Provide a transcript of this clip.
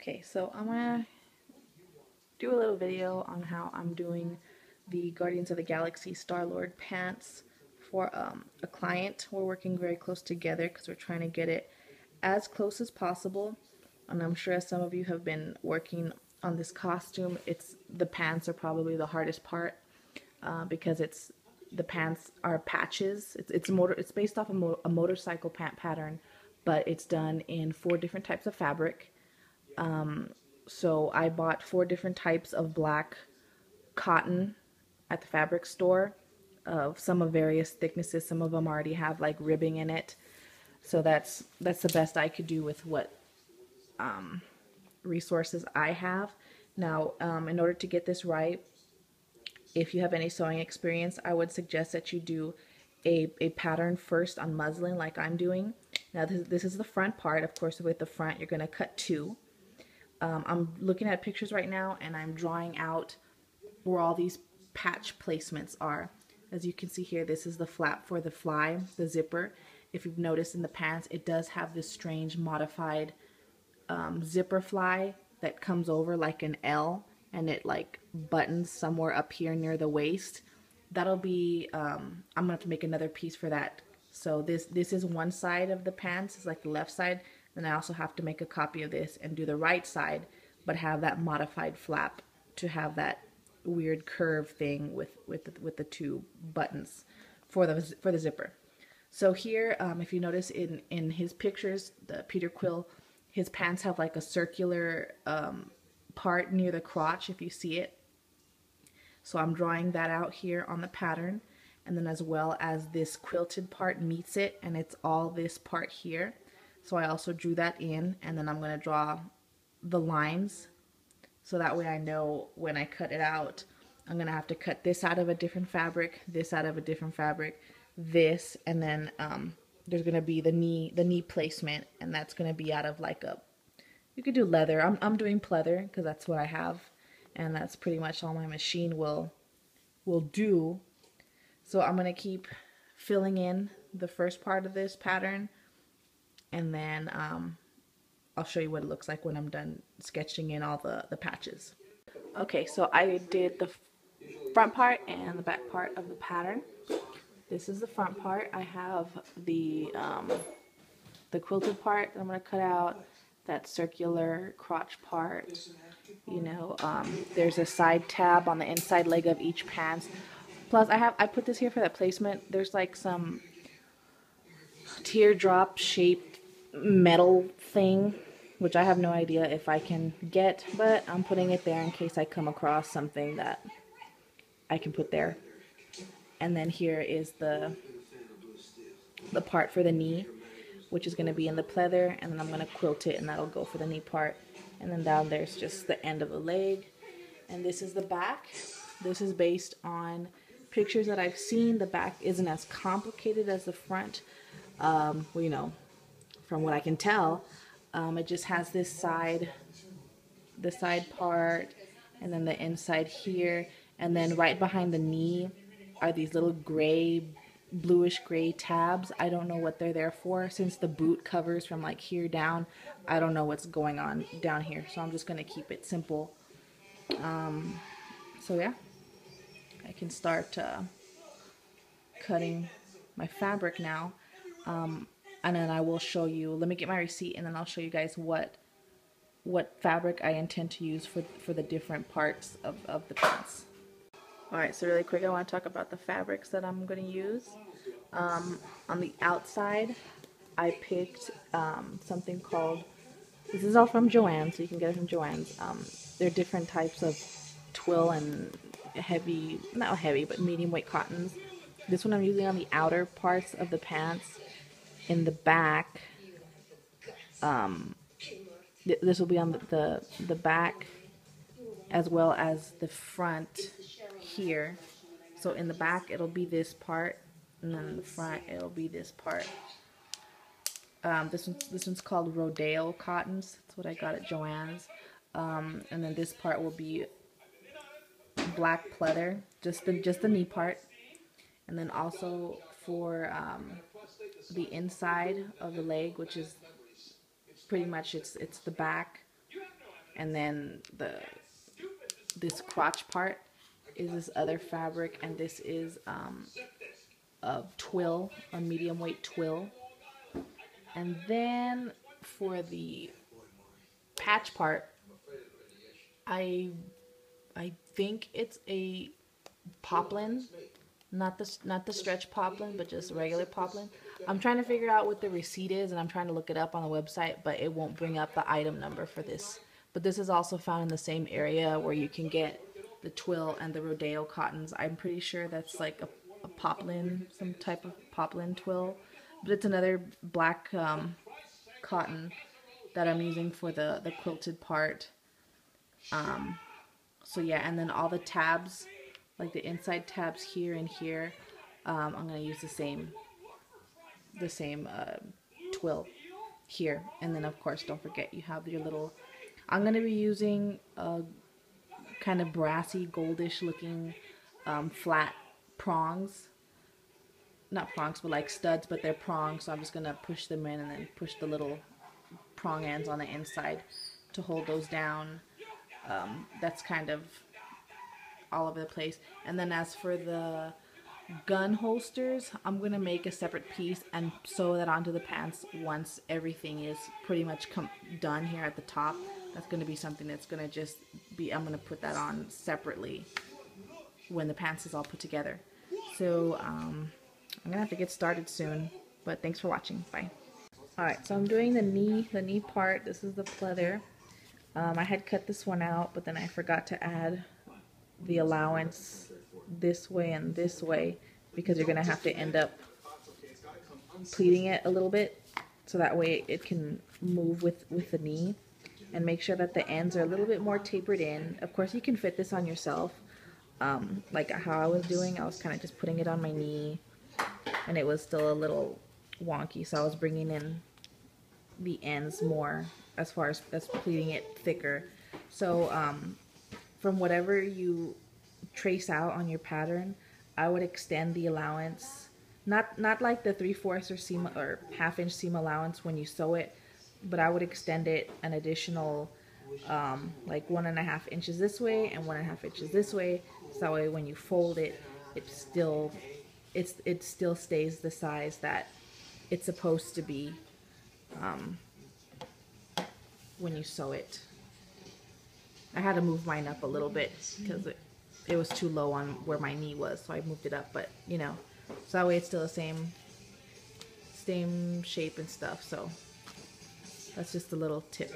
Okay, so I'm gonna do a little video on how I'm doing the Guardians of the Galaxy Starlord pants for a client. We're working very close together because we're trying to get it as close as possible. And I'm sure as some of you have been working on this costume, the pants are probably the hardest part because the pants are patches. It's based off a motorcycle pant pattern, but it's done in 4 different types of fabric. So I bought 4 different types of black cotton at the fabric store, of some of various thicknesses. Some of them already have like ribbing in it. So that's the best I could do with what resources I have. Now, in order to get this right, if you have any sewing experience, I would suggest that you do a pattern first on muslin like I'm doing. Now this is the front part. Of course, with the front, you're going to cut 2. I'm looking at pictures right now and I'm drawing out where all these patch placements are. As you can see here, this is the flap for the fly, the zipper. If you've noticed in the pants, it does have this strange modified zipper fly that comes over like an L, and it like buttons somewhere up here near the waist. That'll be, I'm gonna have to make another piece for that. So this is one side of the pants, it's like the left side. Then I also have to make a copy of this and do the right side, but have that modified flap to have that weird curve thing with the 2 buttons for the zipper. So here, if you notice in his pictures, the Peter Quill, his pants have like a circular part near the crotch, if you see it. So I'm drawing that out here on the pattern, and then as well as this quilted part meets it, and it's all this part here. So I also drew that in, and then I'm going to draw the lines so that way I know when I cut it out, I'm going to have to cut this out of a different fabric, this out of a different fabric, this, and then there's going to be the knee placement, and that's going to be out of like you could do leather. I'm doing pleather because that's what I have, and that's pretty much all my machine will do. So I'm going to keep filling in the first part of this pattern, and then I'll show you what it looks like when I'm done sketching in all the patches. Okay, so I did the front part and the back part of the pattern. This is the front part. I have the quilted part that I'm going to cut out, that circular crotch part. You know, there's a side tab on the inside leg of each pants. Plus, I put this here for that placement. There's like some teardrop shaped metal thing, which I have no idea if I can get, but I'm putting it there in case I come across something that I can put there. And then here is the part for the knee, which is going to be in the pleather, and then I'm going to quilt it, and that'll go for the knee part. And then down there's just the end of the leg. And this is the back. This is based on pictures that I've seen. The back isn't as complicated as the front. Well, you know, from what I can tell, it just has the side part, and then the inside here, and then right behind the knee are these little bluish gray tabs. I don't know what they're there for. Since the boot covers from like here down, I don't know what's going on down here, so I'm just gonna keep it simple. So yeah, I can start cutting my fabric now. And then I will show you, let me get my receipt, and then I'll show you guys what fabric I intend to use for the different parts of the pants. Alright, so really quick, I want to talk about the fabrics that I'm going to use. On the outside, I picked something called, this is all from Joann's, so you can get it from Joann's. There are different types of twill and heavy, not heavy, but medium weight cottons. This one I'm using on the outer parts of the pants. In the back, this will be on the back as well as the front here. So in the back it'll be this part, and then in the front it'll be this part. This one's called Rodeo cottons. That's what I got at Joann's. And then this part will be black pleather, just the knee part, and then also for the inside of the leg, which is pretty much it's the back. and then this crotch part is this other fabric, and this is a twill, a medium weight twill. And then for the patch part, I think it's a poplin, not the stretch poplin, but just regular poplin. I'm trying to figure out what the receipt is, and I'm trying to look it up on the website, but it won't bring up the item number for this. But this is also found in the same area where you can get the twill and the rodeo cottons. I'm pretty sure that's like a poplin, some type of poplin twill, but it's another black cotton that I'm using for the quilted part. So yeah, and then all the tabs, like the inside tabs here and here, I'm gonna use the same twill here. And then of course, don't forget you have your little, I'm gonna be using a kind of brassy, goldish looking flat prongs. Not prongs, but like studs, but they're prongs. So I'm just gonna push them in and then push the little prong ends on the inside to hold those down. That's kind of all over the place. And then as for the gun holsters, I'm gonna make a separate piece and sew that onto the pants once everything is pretty much done here at the top. That's gonna be something that's gonna just be, I'm gonna put that on separately when the pants is all put together. So I'm gonna have to get started soon, but thanks for watching. Bye. Alright, so I'm doing the knee part. This is the pleather. I had cut this one out, but then I forgot to add the allowance this way and this way, because you're gonna have to end up pleating it a little bit so that way it can move with the knee, and make sure that the ends are a little bit more tapered in. Of course, you can fit this on yourself, like how I was doing. I was kind of just putting it on my knee, and it was still a little wonky, so I was bringing in the ends more as far as pleating it thicker. So from whatever you trace out on your pattern, I would extend the allowance, not like the 3/4 or seam or half-inch seam allowance when you sew it, but I would extend it an additional like 1.5 inches this way and 1.5 inches this way, so that way when you fold it, it still stays the size that it's supposed to be when you sew it. I had to move mine up a little bit because it was too low on where my knee was, so I moved it up, but you know, so that way it's still the same shape and stuff. So that's just a little tip.